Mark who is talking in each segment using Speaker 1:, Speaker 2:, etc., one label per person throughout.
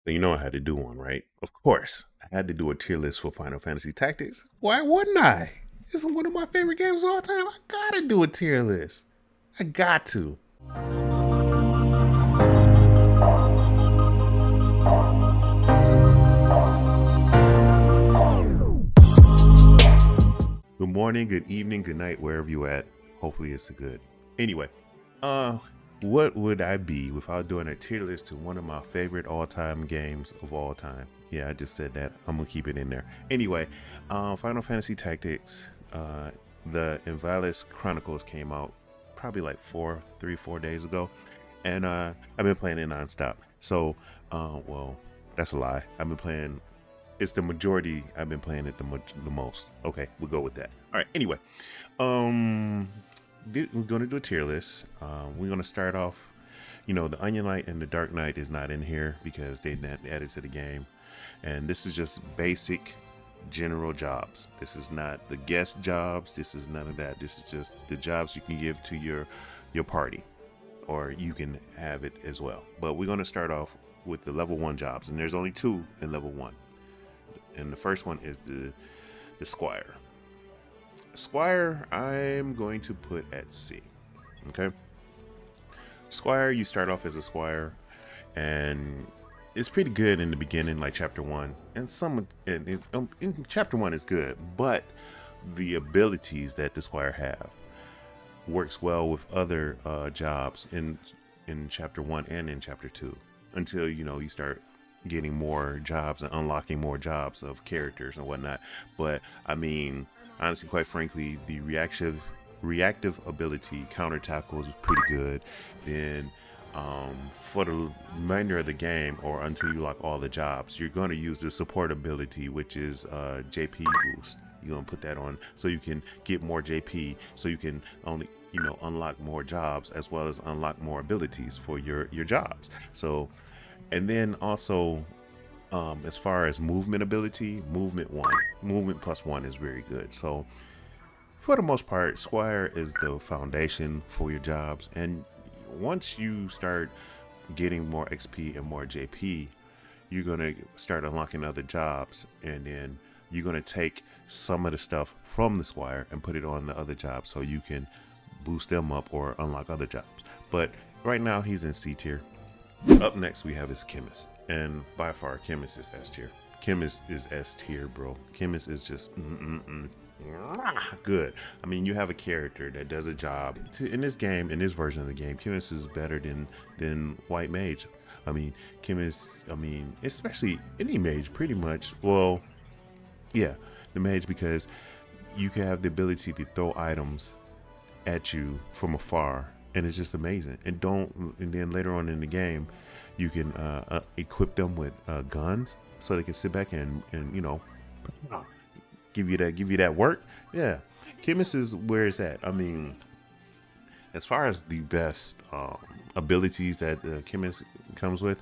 Speaker 1: So you know I had to do one, right? Of course, I had to do a tier list for Final Fantasy Tactics. Why wouldn't I? This is one of my favorite games of all time. I gotta do a tier list. I got to. Good morning, good evening, good night, wherever you at. Hopefully it's a good. Anyway, uh, what would I be without doing a tier list to one of my favorite all-time games of all time? Yeah, I just said that. I'm gonna keep it in there. Anyway, Final Fantasy Tactics, the Ivalice Chronicles came out probably like 4 days ago, and I've been playing it nonstop. So, well, that's a lie. I've been playing. It's the majority. I've been playing it the most. Okay, we'll go with that. All right. Anyway, um, we're gonna do a tier list. We're gonna start off. You know, the Onion Knight and the Dark Knight is not in here because they not added to the game, and this is just basic, general jobs. This is not the guest jobs. This is none of that. This is just the jobs you can give to your party, or you can have it as well. But we're gonna start off with the level 1 jobs, and there's only 2 in level 1. And the first one is the Squire. Squire, I'm going to put at C. Okay. Squire, you start off as a Squire, and it's pretty good in the beginning, like chapter 1. And in chapter 1 is good, but the abilities that the Squire have works well with other jobs in chapter 1 and in chapter 2 until you start getting more jobs and unlocking more jobs of characters and whatnot. But I mean, honestly, quite frankly, the reactive ability counter tackles is pretty good. Then for the remainder of the game, or until you lock all the jobs, you're going to use the support ability, which is JP boost. You're going to put that on so you can get more JP, so you can only unlock more jobs as well as unlock more abilities for your jobs. So, and then also, as far as movement ability, movement +1 is very good. So for the most part, Squire is the foundation for your jobs. And once you start getting more XP and more JP, you're going to start unlocking other jobs. And then you're going to take some of the stuff from the Squire and put it on the other jobs so you can boost them up or unlock other jobs. But right now he's in C tier. Up next we have his Chemist, and by far Chemist is S tier. Chemist is S tier, bro. Chemist is just good. I mean, you have a character that does a job in this game. In this version of the game, Chemist is better than White Mage. I mean, Chemist. I mean, especially any mage, pretty much. Well, yeah, the mage, because you can have the ability to throw items at you from afar, and it's just amazing. And then later on in the game, you can equip them with guns, so they can sit back and give you that work. Yeah, Chemist is where it's at. I mean, as far as the best abilities that the Chemist comes with,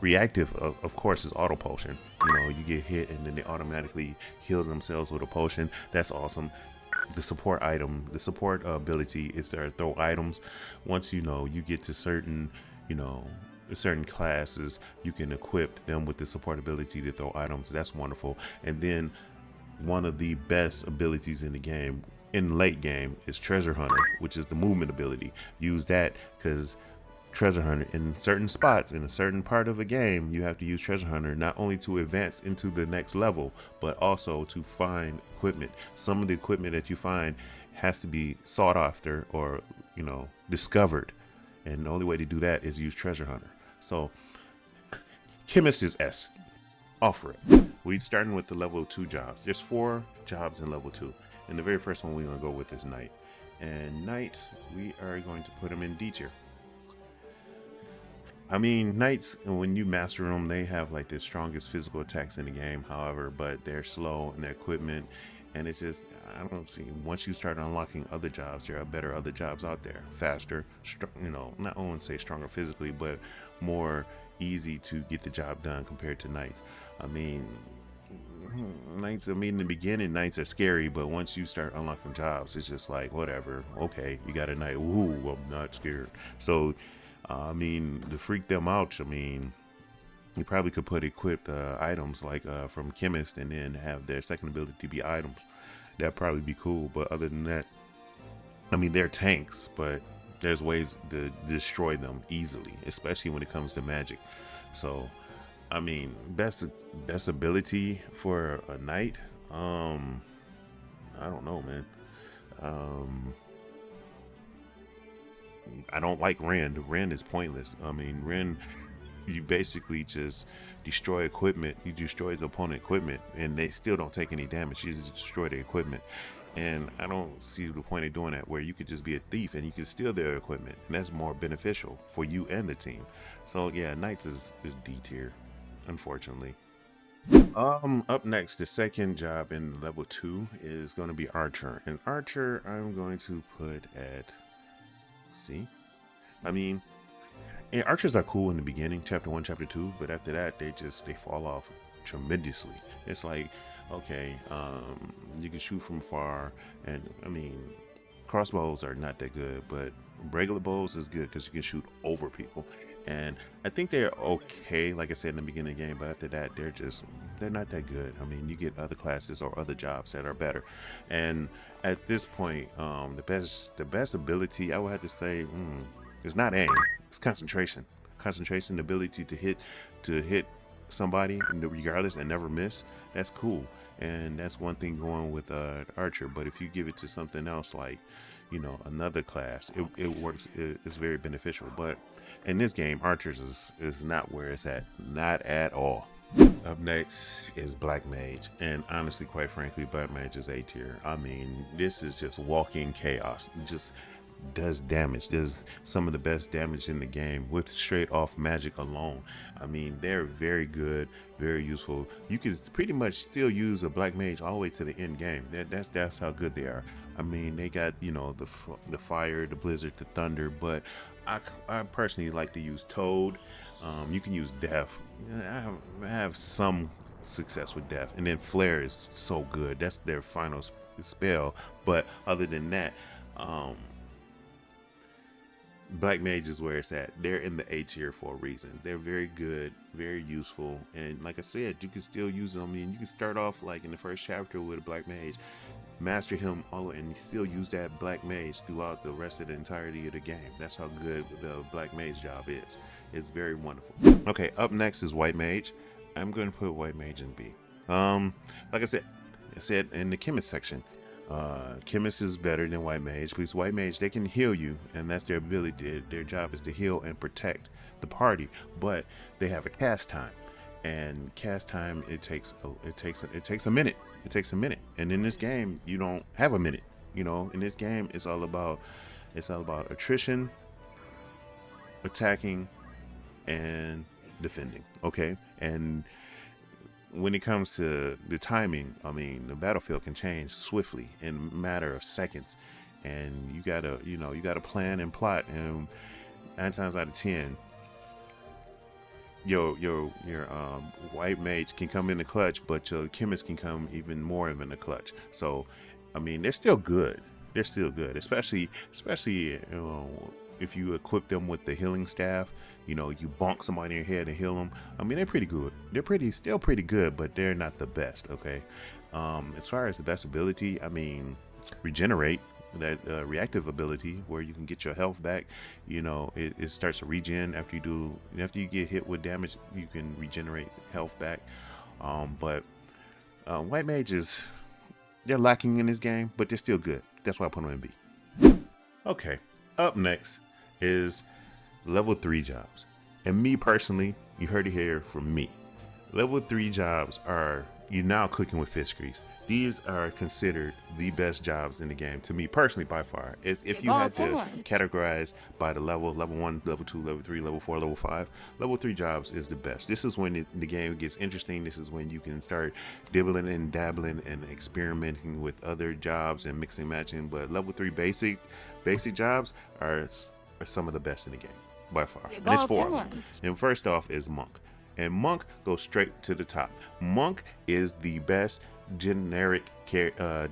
Speaker 1: reactive of course is auto potion. You get hit and then they automatically heal themselves with a potion. That's awesome. The support ability is to throw items. Once you get to certain classes, you can equip them with the support ability to throw items. That's wonderful. And then one of the best abilities in the game, in late game, is Treasure Hunter, which is the movement ability. Use that because Treasure Hunter, in certain spots in a certain part of a game, you have to use Treasure Hunter not only to advance into the next level, but also to find equipment. Some of the equipment that you find has to be sought after or discovered, and the only way to do that is use Treasure Hunter. So Chemist is S. Offer it. We're starting with the level 2 jobs. There's 4 jobs in level 2, and the very first one we're going to go with is Knight. And Knight, we are going to put him in D tier. I mean, Knights, when you master them, they have like the strongest physical attacks in the game, however, but they're slow in their equipment, and it's just, I don't see, once you start unlocking other jobs, there are better other jobs out there, faster, not only say stronger physically, but more easy to get the job done compared to Knights. I mean, in the beginning, Knights are scary, but once you start unlocking jobs, it's just like, whatever, okay, you got a Knight, ooh, I'm not scared. So I mean, to freak them out, I mean, You probably could put equipped items like from Chemist and then have their second ability to be items. That'd probably be cool. But other than that, I mean, they're tanks, but there's ways to destroy them easily, especially when it comes to magic. So, I mean, best ability for a knight. I don't know, man. I don't like Rend. Rend is pointless. I mean, Rend, you basically just destroy equipment. You destroy the opponent equipment, and they still don't take any damage. You just destroy the equipment. And I don't see the point of doing that, where you could just be a thief and you can steal their equipment, and that's more beneficial for you and the team. So yeah, Knights is D tier, unfortunately. Up next, the second job in level 2 is going to be Archer. And Archer, I'm going to put at C. I mean, and archers are cool in the beginning, chapter 1, chapter 2, but after that, they fall off tremendously. It's like, okay, you can shoot from far, and I mean, crossbows are not that good, but regular bows is good because you can shoot over people. And I think they're okay, like I said in the beginning of the game, but after that, they're not that good. I mean, you get other classes or other jobs that are better. And at this point, the best ability I would have to say is not aim, it's concentration. Concentration, the ability to hit somebody regardless and never miss. That's cool, and that's one thing going with Archer. But if you give it to something else, like, you know, another class, it works. It's very beneficial. But in this game, Archers is not where it's at, not at all. Up next is Black Mage, and honestly, quite frankly, Black Mage is A tier. I mean, this is just walking chaos. Just does damage. Does some of the best damage in the game with straight off magic alone. I mean, they're very good, very useful. You can pretty much still use a Black Mage all the way to the end game. That's how good they are. I mean, they got, you know, the fire, the blizzard, the thunder, but I personally like to use Toad. You can use Death. I have some success with Death, and then Flare is so good. That's their final spell. But other than that, Black Mage is where it's at. They're in the A tier for a reason. They're very good, very useful, and like I said, you can still use them. I mean, you can start off like in the first chapter with a Black Mage, master him all, and you still use that Black Mage throughout the rest of the entirety of the game. That's how good the Black Mage job is. It's very wonderful. Okay, up next is White Mage. I'm going to put White Mage in B. Like I said in the Chemist section, Chemist is better than White Mage because White Mage, they can heal you, and that's their ability. Their job is to heal and protect the party, but they have a cast time, and cast time it takes a minute. It takes a minute, and in this game you don't have a minute. You know, in this game it's all about attrition, attacking, and defending. Okay, and when it comes to the timing, I mean, the battlefield can change swiftly in a matter of seconds, and you gotta plan and plot. And 9 times out of 10, your White Mage can come in the clutch, but your Chemist can come even more in the clutch. So, I mean, they're still good. They're still good, especially if you equip them with the healing staff. You know, you bonk somebody in your head and heal them. I mean, they're pretty good. They're still pretty good, but they're not the best. Okay. As far as the best ability, I mean, regenerate, that reactive ability where you can get your health back. You know, it starts to regen after you get hit with damage. You can regenerate health back. But White Mages, they're lacking in this game, but they're still good. That's why I put them in B. Okay. Up next is level 3 jobs. And me personally, you heard it here from me. Level 3 jobs are, you're now cooking with fish grease. These are considered the best jobs in the game to me personally by far. It's, if you had to categorize by the level 1, level 2, level 3, level 4, level 5, level 3 jobs is the best. This is when the game gets interesting. This is when you can start dibbling and dabbling and experimenting with other jobs and mixing and matching. But level 3 basic jobs are some of the best in the game by far. And it's 4 of them. And first off is Monk. And Monk goes straight to the top. Monk is the best generic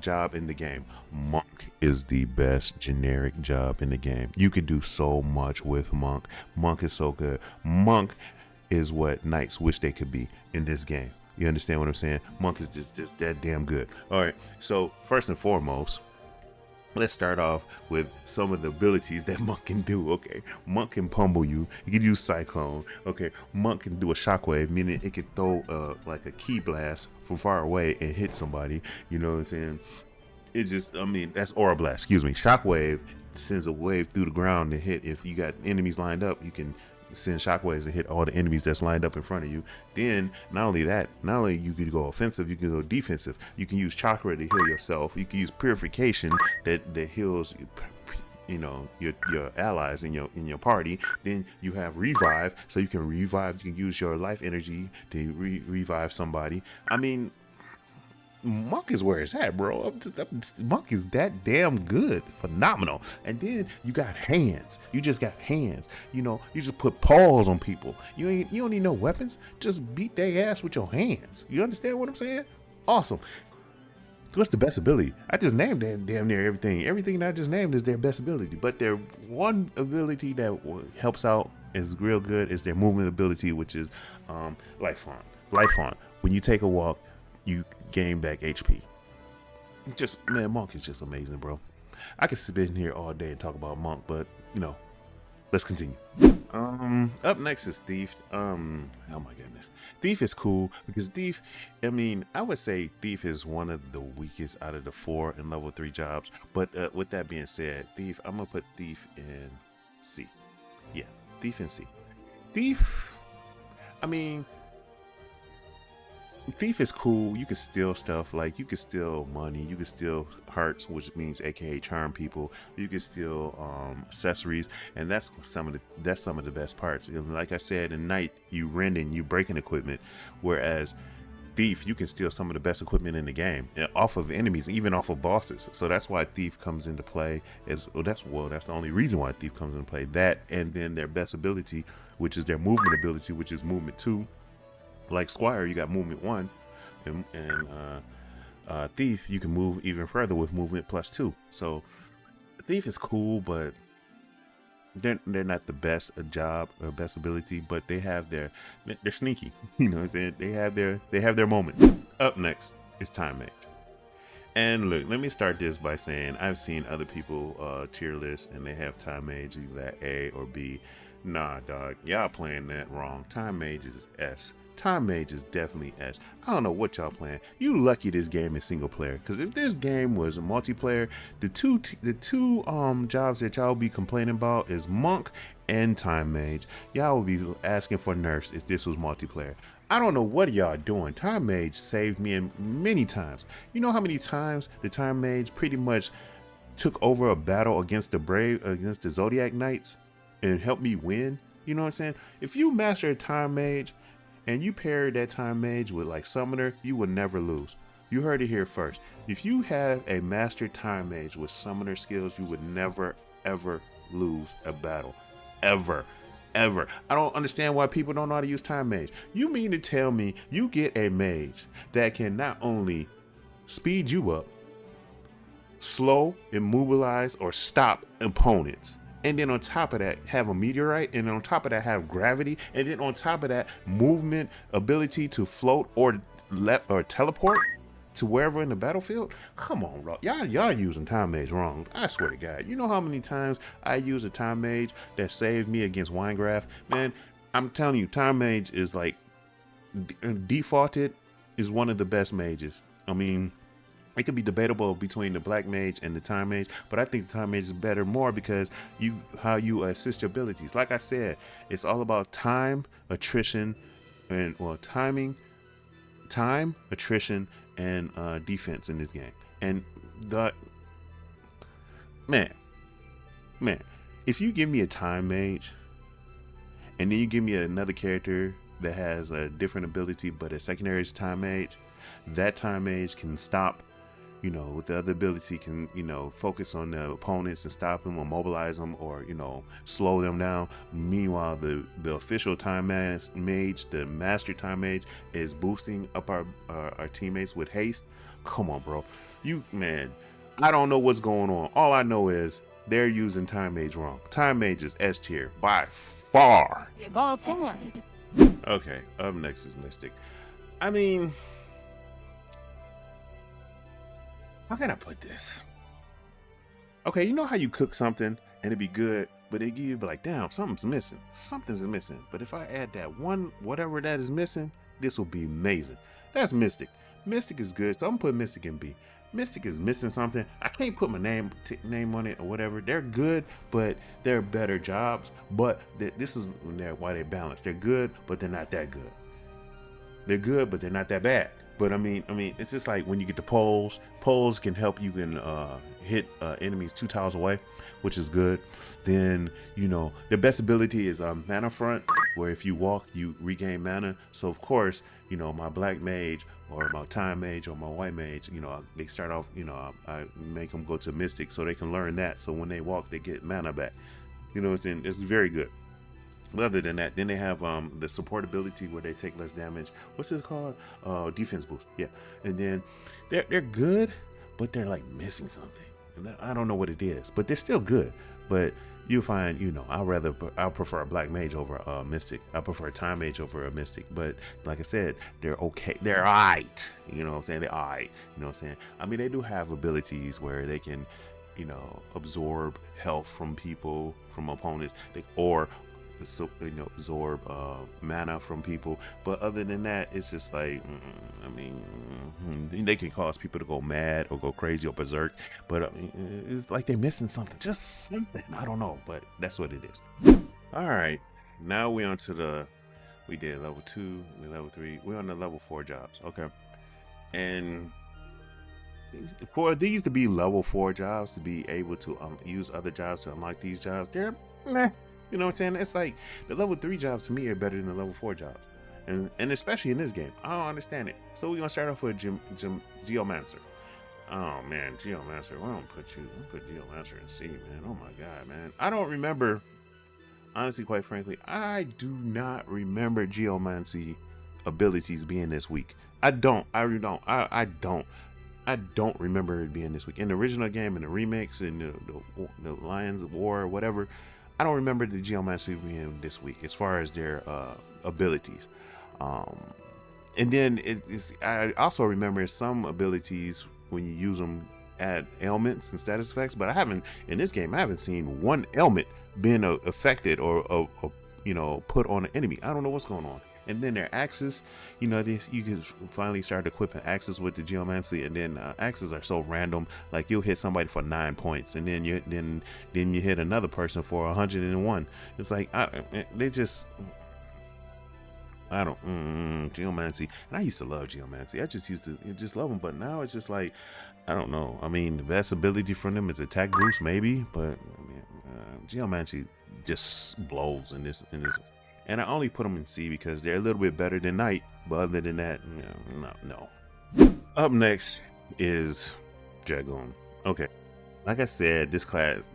Speaker 1: job in the game. Monk is the best generic job in the game. You can do so much with Monk. Monk is so good. Monk is what knights wish they could be in this game. You understand what I'm saying? Monk is just that damn good. All right, so first and foremost, let's start off with some of the abilities that Monk can do. Okay, Monk can pummel you. He can use Cyclone. Okay, Monk can do a shockwave, meaning it can throw like a key blast from far away and hit somebody. You know what I'm saying? It just, I mean, that's Aura Blast. Excuse me. Shockwave sends a wave through the ground to hit. If you got enemies lined up, you can send shockwaves and hit all the enemies that's lined up in front of you. Then not only that, not only you can go offensive, you can go defensive. You can use chakra to heal yourself. You can use purification that heals, you know, your allies in your party. Then you have revive, so you can revive. You can use your life energy to revive somebody. I mean, Monk is where it's at, bro. Monk is that damn good, phenomenal. And then you got hands. You just got hands. You know, you just put paws on people. You don't need no weapons. Just beat their ass with your hands. You understand what I'm saying? Awesome. What's the best ability? I just named damn near everything. Everything that I just named is their best ability. But their one ability that helps out is real good is their movement ability, which is Life Font. Life Font. When you take a walk, you gain back HP. Just, man, Monk is just amazing, bro. I could sit in here all day and talk about Monk, but you know, let's continue. Up next is Thief. Oh my goodness, Thief is cool because Thief, I mean, I would say Thief is one of the weakest out of the 4 and level 3 jobs. But with that being said, Thief, I'm gonna put Thief in C. Yeah, Thief in C. Thief, I mean, Thief is cool. You can steal stuff, like you can steal money, you can steal hearts, which means aka charm people. You can steal accessories, and that's some of the best parts. And like I said, in Knight, you rending, you breaking equipment, whereas Thief, you can steal some of the best equipment in the game off of enemies, even off of bosses. So that's why Thief comes into play. That's the only reason why Thief comes into play. That, and then their best ability, which is their movement ability, which is movement 2. Like Squire, you got movement 1, and Thief, you can move even further with movement +2. So Thief is cool, but they're not the best job or best ability, but they're sneaky. You know what I'm saying? They have their moment. Up next is Time Mage. And look, let me start this by saying I've seen other people tier list and they have Time Mage either at A or B. Nah, dog, y'all playing that wrong. Time Mage is S. Time Mage is definitely S. I don't know what y'all playing. You lucky this game is single player, because if this game was a multiplayer, the two jobs that y'all be complaining about is Monk and Time Mage. Y'all would be asking for nerfs if this was multiplayer. I don't know what y'all doing. Time Mage saved me many times. You know how many times the Time Mage pretty much took over a battle against the Zodiac Knights and helped me win? You know what I'm saying? If you master a Time Mage and you pair that Time Mage with like Summoner, you will never lose. You heard it here first. If you have a mastered Time Mage with Summoner skills, you would never ever lose a battle. Ever. I don't understand why people don't know how to use Time Mage. You mean to tell me you get a mage that can not only speed you up, slow, immobilize, or stop opponents, and then on top of that have a meteorite, and on top of that have gravity, and then on top of that movement ability to float or teleport to wherever in the battlefield? Come on, bro. Y'all using Time Mage wrong. I swear to God. You know how many times I use a Time Mage that saved me against Winegraph? Man, I'm telling you, Time Mage is like defaulted is one of the best mages. I mean, it could be debatable between the Black Mage and the Time Mage, but I think the Time Mage is better more because how you assist your abilities. Like I said, it's all about time, attrition, and time, attrition, and defense in this game. And man, if you give me a Time Mage and then you give me another character that has a different ability but a secondary is Time Mage, that Time Mage can stop, you know, with the other ability can, you know, focus on the opponents and stop them or mobilize them or, you know, slow them down. Meanwhile, the official Time Mage, the Master Time Mage, is boosting up our teammates with haste. Come on, bro. Man, I don't know what's going on. All I know is they're using Time Mage wrong. Time Mage is S tier by far. Okay, up next is Mystic. I mean, how can I put this? Okay, you know how you cook something and it be good, but it give you be like, damn, something's missing. Something's missing. But if I add that one, whatever that is missing, this will be amazing. That's Mystic. Mystic is good, so I'm putting Mystic in B. Mystic is missing something. I can't put my name on it or whatever. They're good, but they're better jobs. But this is why they balance. They're good, but they're not that good. They're good, but they're not that bad. But I mean, it's just like when you get the poles. Poles can help you can hit enemies 2 tiles away, which is good. Then the best ability is Mana Front, where if you walk, you regain mana. So of course, my Black Mage or my Time Mage or my White Mage, they start off, I make them go to Mystic so they can learn that. So when they walk, they get mana back. It's very good. But other than that, then they have the support ability where they take less damage. What's this called? Defense boost. Yeah. And then they're good, but they're like missing something. And I don't know what it is, but they're still good. But you find, I'll prefer a Black Mage over a Mystic. I prefer a Time Mage over a Mystic. But like I said, they're okay. They're alright. You know what I'm saying? They're alright. You know what I'm saying? I mean, they do have abilities where they can, absorb health from people, from opponents, absorb mana from people. But other than that, it's just like, they can cause people to go mad or go crazy or berserk. But it's like they're missing something, just something. I don't know, but that's what it is. All right, now we're on to we did level 2, level 3. We're on the level 4 jobs. Okay, and for these to be level 4 jobs, to be able to use other jobs to unlock these jobs, they're meh. You know what I'm saying? It's like the level 3 jobs to me are better than the level 4 jobs. And especially in this game. I don't understand it. So we're going to start off with Geomancer. Oh, man. Geomancer. Why don't put Geomancer in C, man? Oh, my God, man. I don't remember. Honestly, quite frankly, I do not remember Geomancy abilities being this weak. I don't. I really don't. I don't remember it being this week. In the original game, in the remakes, in the Lions of War, or whatever, I don't remember the Geomancer being this week as far as their abilities. And then I also remember some abilities when you use them add ailments and status effects, but in this game I haven't seen one ailment being affected or put on an enemy. I don't know what's going on. And then their axes, you can finally start equipping axes with the Geomancy, and then axes are so random. Like you'll hit somebody for 9 points, and then you hit another person for 101. It's like Geomancy. And I used to love Geomancy. I just used to love them, but now it's just like, I don't know. I mean, the best ability from them is attack boost, maybe, but Geomancy just blows in this. And I only put them in C because they're a little bit better than Knight. But other than that, no. Up next is Dragoon. Okay, like I said, this class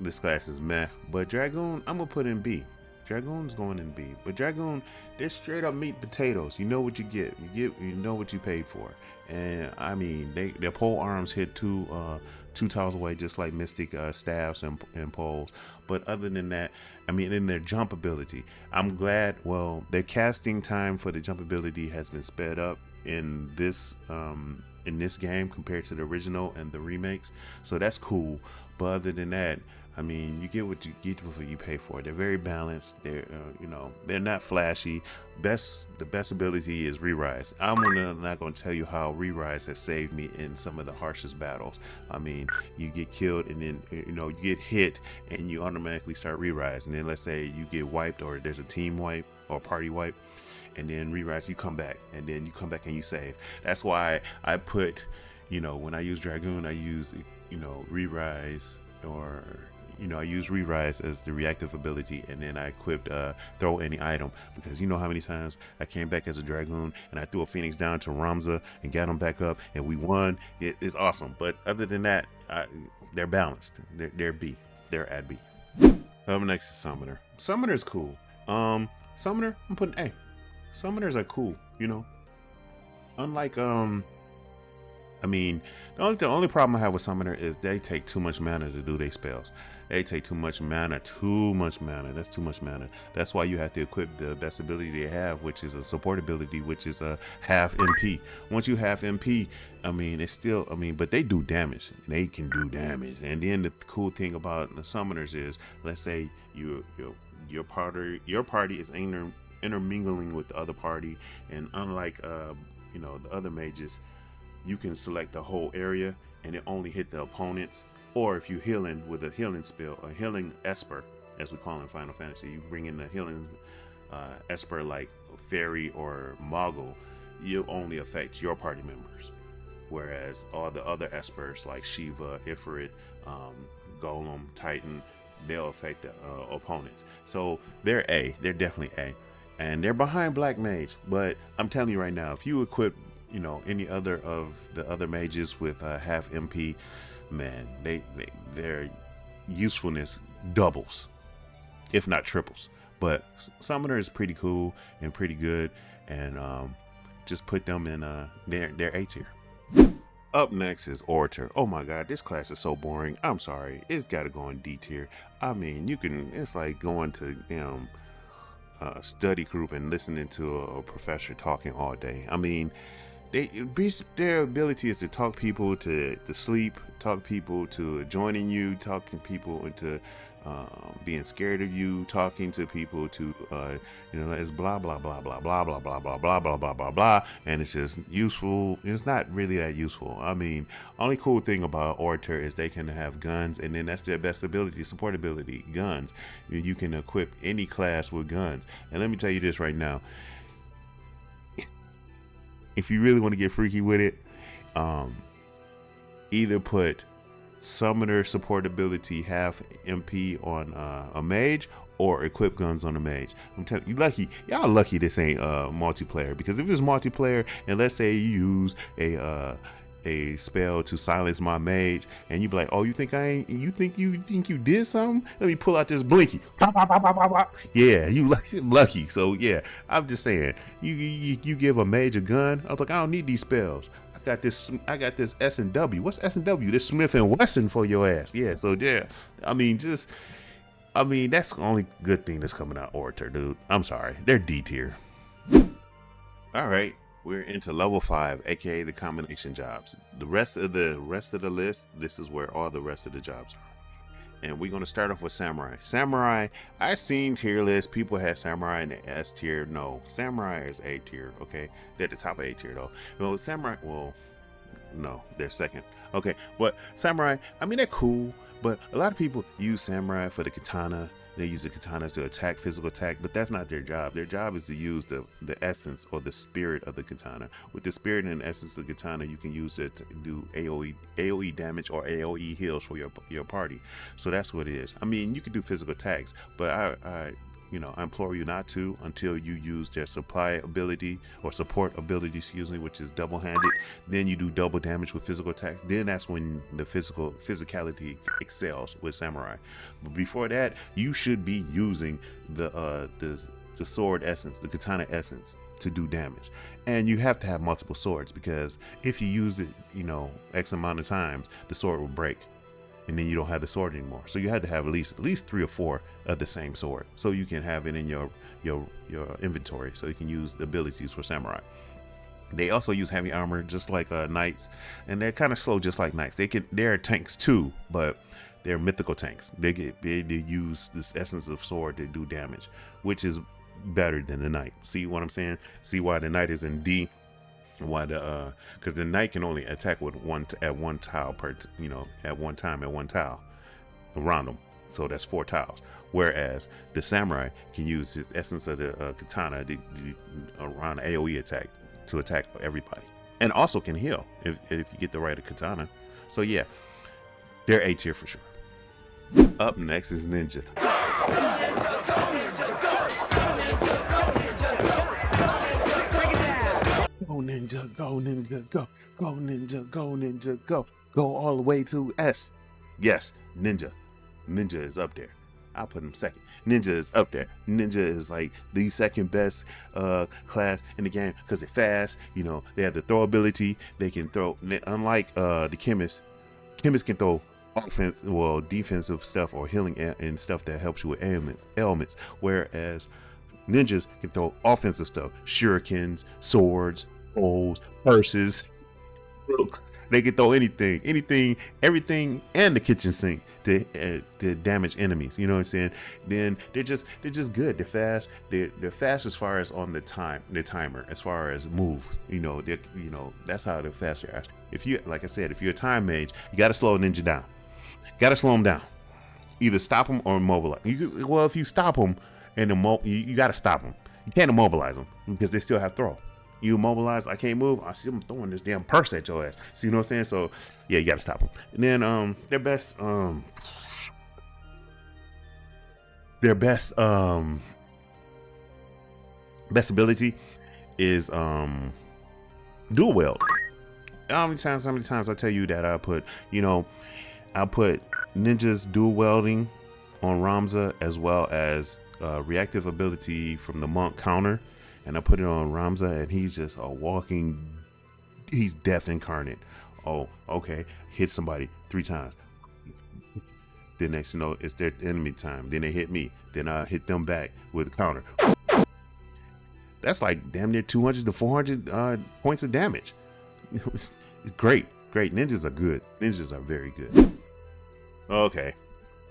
Speaker 1: is meh. But Dragoon, I'm gonna put in B. Dragoon's going in B. But Dragoon, they're straight up meat and potatoes. You know what you get. You know what you paid for. And I mean, their pole arms hit 2 tiles away, just like Mystic staffs and poles. But other than that, I mean, in their jump ability, I'm glad. Well, their casting time for the jump ability has been sped up in this game compared to the original and the remakes. So that's cool. But other than that, I mean, you get what you pay for. They're very balanced. They're not flashy. The best ability is Re-Rise. I'm not gonna tell you how Re-Rise has saved me in some of the harshest battles. I mean, you get killed and then you get hit and you automatically start Re-Rise. And then let's say you get wiped or there's a team wipe or party wipe, and then Re-Rise, you come back, and then you come back and you save. That's why I put, when I use Dragoon, I use Re-Rise, or I use Re-Rise as the reactive ability, and then I equipped throw any item, because you know how many times I came back as a Dragoon and I threw a Phoenix down to Ramza and got him back up and we won. It's awesome. But other than that, they're balanced. They're B. They're at B. Up next is Summoner. Summoner is cool. Summoner, I'm putting A. Summoners are cool, Unlike I mean, the only problem I have with Summoner is they take too much mana to do their spells. They take too much mana. That's too much mana. That's why you have to equip the best ability they have, which is a support ability, which is a half MP. Once you have MP, I mean, it's still, I mean, but they do damage. They can do damage. And then the cool thing about the Summoners is, let's say your party is intermingling with the other party, and unlike the other mages, you can select the whole area and it only hit the opponents. Or if you healing with a healing spell, a healing esper, as we call in Final Fantasy, you bring in the healing esper like fairy or mogul, you only affect your party members. Whereas all the other espers like Shiva, Ifrit, Golem, Titan, they'll affect the opponents. So they're definitely A. And they're behind Black Mage. But I'm telling you right now, if you equip any other of the other mages with half MP, man, their usefulness doubles, if not triples. But Summoner is pretty cool and pretty good, and just put them in their A tier. Up next is Orator. Oh my god, this class is so boring. I'm sorry, it's got to go in D tier. I mean, it's like going to study group and listening to a professor talking all day. I mean, their ability is to talk people to sleep, talk people to joining you, talking people into being scared of you, talking to people to it's blah blah blah blah blah blah blah blah blah blah blah blah blah, and it's just useful. It's not really that useful. I mean, only cool thing about Orator is they can have guns, and then that's their best ability, support ability, guns. You can equip any class with guns. And let me tell you this right now. If you really want to get freaky with it, either put Summoner support ability half MP on a mage, or equip guns on a mage. I'm telling you, y'all lucky this ain't multiplayer, because if it's multiplayer and let's say you use a spell to silence my mage and you be like, oh, you think you did something? Let me pull out this blinky. Pop, pop, pop, pop, pop, pop. Yeah, you lucky. So yeah, I'm just saying, you give a mage a gun. I was like, I don't need these spells. I got this S&W. What's S&W? This Smith & Wesson for your ass. Yeah, so yeah. I mean, that's the only good thing that's coming out Orator, dude. I'm sorry. They're D tier. All right. We're into level 5, aka the combination jobs. The rest of the list, this is where all the rest of the jobs are. And we're gonna start off with Samurai. Samurai, I seen tier lists. People had Samurai in the S tier. No, Samurai is A tier. Okay, they're at the top of A tier though. No, Samurai. Well, no, they're second. Okay, but Samurai, I mean, they're cool. But a lot of people use Samurai for the katana. They use the katanas to attack, physical attack, but that's not their job. Their job is to use the essence or the spirit of the katana. With the spirit and essence of the katana, you can use it to do AoE damage or AoE heals for your party. So that's what it is. I mean, you can do physical attacks, but I implore you not to until you use their supply ability or support ability, which is double-handed. Then you do double damage with physical attacks. Then that's when the physicality excels with Samurai. But before that, you should be using the sword essence, the katana essence, to do damage. And you have to have multiple swords, because if you use it, X amount of times, the sword will break. And then you don't have the sword anymore. So you had to have at least 3 or 4 of the same sword, so you can have it in your inventory, so you can use the abilities for Samurai. They also use heavy armor just like knights, and they're kind of slow just like knights. They're tanks too, but they're mythical tanks. They use this essence of sword to do damage, which is better than the knight. See what I'm saying? See why the knight is in D? Why because the knight can only attack with at one tile at one time at one tile around them, so that's 4 tiles. Whereas the samurai can use his essence of the katana around AoE attack to attack everybody, and also can heal if you get the right katana. So yeah, they're A tier for sure. Up next is Ninja. Go ninja, go ninja, go ninja, go ninja, go all the way to S. Yes, ninja is up there. I'll put him second. Ninja is up there. Ninja is like the second best class in the game because they're fast. You know, they have the throw ability. They can throw, unlike the Chemist. Chemist can throw defensive stuff or healing and stuff that helps you with ailments, whereas ninjas can throw offensive stuff, shurikens, swords, bows, purses. They can throw anything, everything, and the kitchen sink to damage enemies. You know what I'm saying? Then they're just good. They're fast. They're fast as far as on the timer, as far as moves. You know, that's how they're faster. If you, like I said, if you're a time mage, you got to slow a ninja down. Got to slow him down. Either stop him or immobilize. If you stop him and you got to stop him. You can't immobilize them because they still have throw. You immobilize, I can't move. I see them throwing this damn purse at your ass. See, you know what I'm saying? So yeah, you got to stop them. And then their best ability is dual wield. How many times I tell you that I put ninjas dual wielding on Ramza, as well as reactive ability from the monk counter, and I put it on Ramza, and he's just he's death incarnate. Oh, okay, hit somebody 3 times. Then next you know, it's their enemy time. Then they hit me. Then I hit them back with a counter. That's like damn near 200 to 400 points of damage. It's great. Ninjas are good. Ninjas are very good. Okay,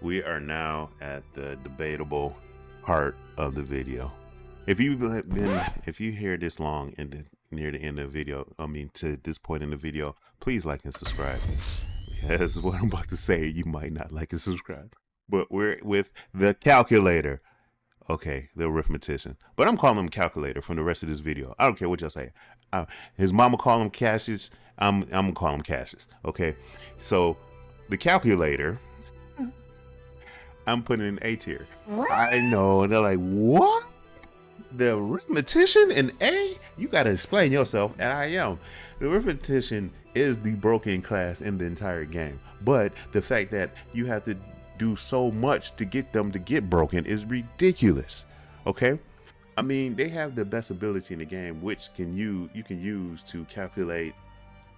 Speaker 1: we are now at the debatable part of the video. If you hear this long and near the end of the video, to this point in the video, please like and subscribe. Because what I'm about to say, you might not like and subscribe. But we're with the calculator. Okay, the arithmetician. But I'm calling him calculator from the rest of this video. I don't care what y'all say. His mama call him Cassius. I'm gonna call him Cassius. Okay, so the calculator, I'm putting in A tier. I know, and they're like, what? The arithmetician in A? You gotta explain yourself, and I am. The arithmetician is the broken class in the entire game, but the fact that you have to do so much to get them to get broken is ridiculous. Okay, I mean, they have the best ability in the game, which you can use to calculate.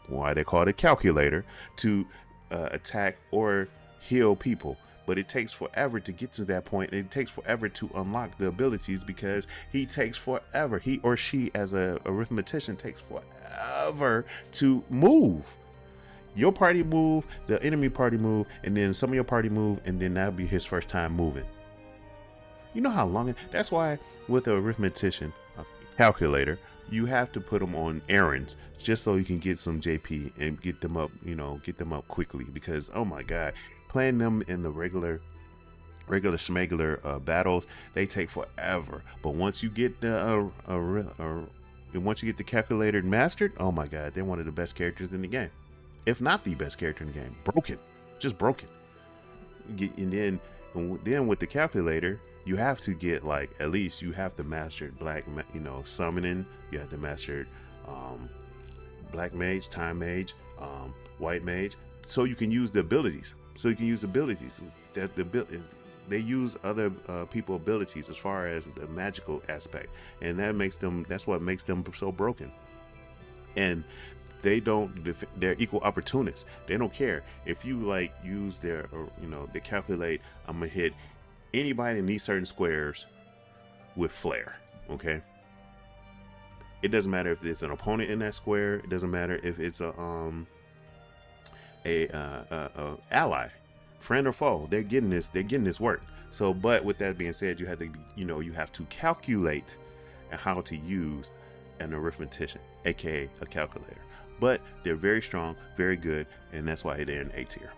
Speaker 1: Why they call it a calculator, to attack or heal people. But it takes forever to get to that point. It takes forever to unlock the abilities because he takes forever. He or she, as a arithmetician, takes forever to move. Your party move, the enemy party move, and then some of your party move, and then that'll be his first time moving. You know how long that's why with an arithmetician, a calculator, you have to put them on errands just so you can get some JP and get them up, get them up quickly, because oh my God, playing them in the regular schmegular battles, they take forever. But once you get the calculator mastered, oh my God, they're one of the best characters in the game, if not the best character in the game. Just broken. And then with the calculator, you have to get at least you have to master summoning. You have to master black mage, time mage, white mage, so you can use the abilities. That they use other people abilities as far as the magical aspect, and that's what makes them so broken. And they're equal opportunists. They don't care if you use they calculate, I'm gonna hit anybody in these certain squares with flare. Okay, it doesn't matter if it's an opponent in that square. It doesn't matter if it's a ally, friend or foe. They're getting this work. So, but with that being said, you have to calculate how to use an arithmetician, aka a calculator. But they're very strong, very good, and that's why they're in A tier.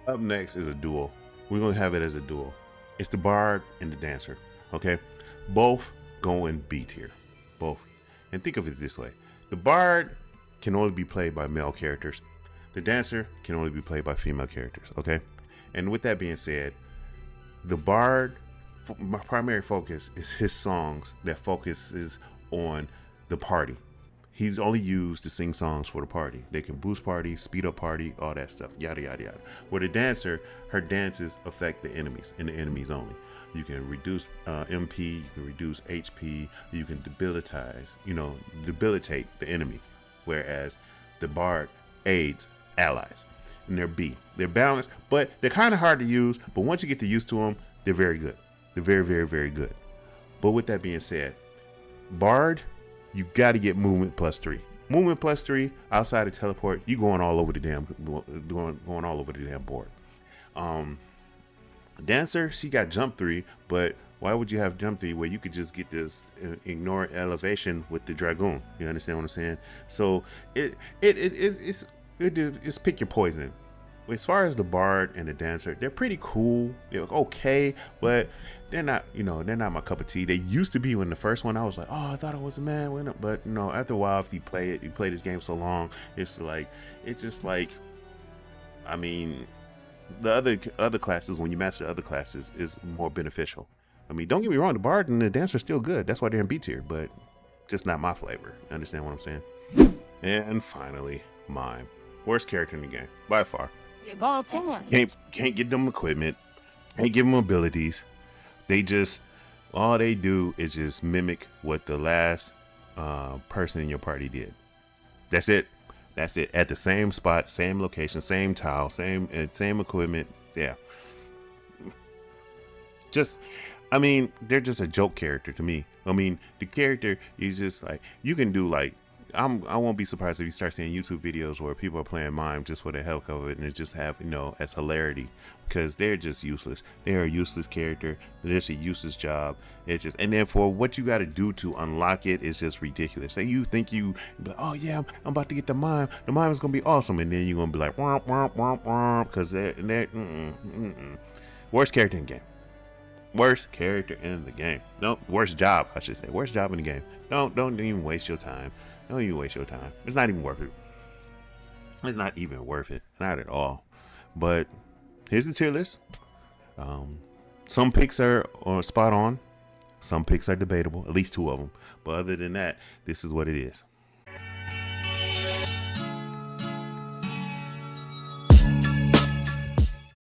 Speaker 1: Up next is a duel. We're gonna have it as a duel. It's the bard and the dancer. Okay, both go in B tier. Both. And think of it this way: the bard can only be played by male characters. The dancer can only be played by female characters. Okay, and with that being said, the bard, my primary focus is his songs that focuses on the party. He's only used to sing songs for the party. They can boost party, speed up party, all that stuff, yada yada yada. With a dancer, her dances affect the enemies and the enemies only. You can reduce MP, you can reduce HP, you can debilitate the enemy. Whereas the bard aids allies, and they're B. They're balanced, but they're kind of hard to use. But once you get used to them, they're very good. They're very, very, very good. But with that being said, bard, you got to get movement +3. Movement +3 outside of teleport, you going all over the damn board. Dancer, she got jump 3, but why would you have jump 3 where you could just get this ignore elevation with the Dragoon? You understand what I'm saying? So it's pick your poison. As far as the bard and the dancer, they're pretty cool. They're okay, but they're not my cup of tea. They used to be. When the first one, I was like, oh, I thought I was a man. But after a while, if you play this game so long, it's just like, I mean, the other classes, when you master other classes, is more beneficial. I mean, don't get me wrong, the bard and the dancer are still good. That's why they're in B tier, but just not my flavor. You understand what I'm saying? And finally, Mime. Worst character in the game, by far. Can't get them equipment, can't give them abilities. All they do is just mimic what the last person in your party did. That's it. At the same spot, same location, same tile, same equipment. Yeah. They're just a joke character to me. I mean, the character is just like, you can do like, I won't be surprised if you start seeing YouTube videos where people are playing Mime just for the hell of it, and it just have, as hilarity, because they're just useless. They're a useless character. They're just a useless job. It's just, and then for what you got to do to unlock it, it's just ridiculous. Say you think oh yeah, I'm about to get the Mime. The Mime is gonna be awesome, and then you're gonna be like, womp womp womp womp, because they're worst character in the game. Worst character in the game. No, worst job, I should say. Worst job in the game. Don't even waste your time. Don't even waste your time. It's not even worth it. It's not even worth it. Not at all. But here's the tier list. Some picks are spot on. Some picks are debatable. At least 2 of them. But other than that, this is what it is.